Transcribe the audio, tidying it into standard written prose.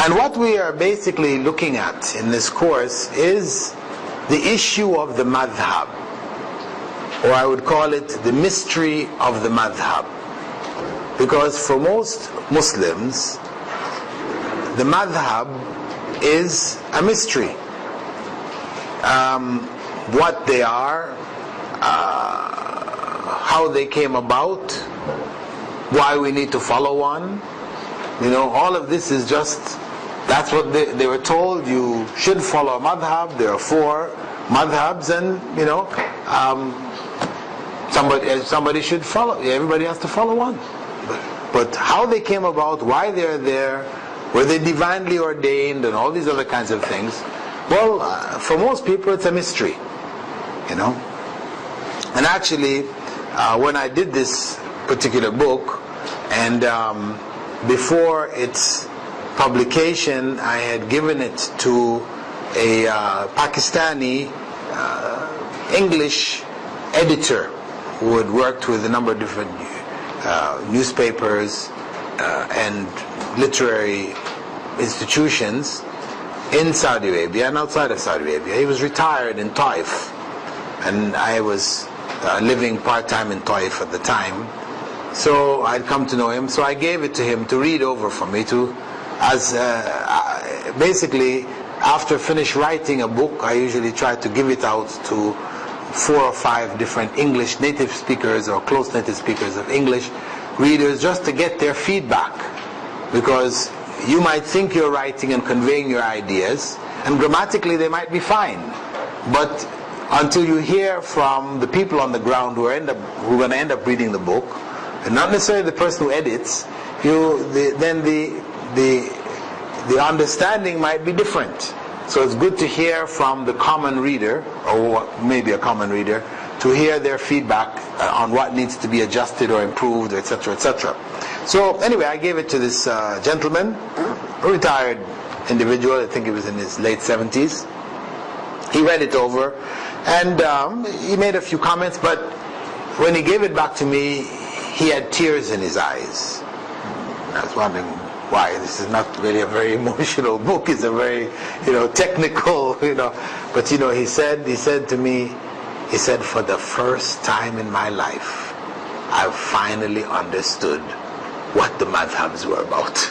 And what we are basically looking at in this course is the issue of the madhab, or I would call it the mystery of the madhab. Because for most Muslims, the madhab is a mystery. What they are, how they came about, why we need to follow one. All of this is just, that's what they were told. You should follow a madhab. There are 4 madhabs, and somebody should follow. Everybody has to follow one. But how they came about, why they're there, were they divinely ordained, and all these other kinds of things, well, for most people it's a mystery, And actually, when I did this particular book, and before its publication, I had given it to a Pakistani English editor who had worked with a number of different newspapers and literary institutions in Saudi Arabia and outside of Saudi Arabia. He was retired in Taif, and I was living part-time in Taif at the time. So I'd come to know him, so I gave it to him to read over for me, basically, after finish writing a book, I usually try to give it out to 4 or 5 different English native speakers or close native speakers of English readers, just to get their feedback. Because you might think you're writing and conveying your ideas, and grammatically they might be fine, but until you hear from the people on the ground who are going to end up reading the book, and not necessarily the person who edits, then the understanding might be different. So it's good to hear from the common reader, or maybe a common reader, to hear their feedback on what needs to be adjusted or improved, etc., etc. So anyway, I gave it to this gentleman, a retired individual. I think he was in his late 70s. He read it over, and he made a few comments, but when he gave it back to me, he had tears in his eyes. I was wondering why. This is not really a very emotional book. It's a very, technical, But he said to me, he said, for the first time in my life, I've finally understood what the madhabs were about.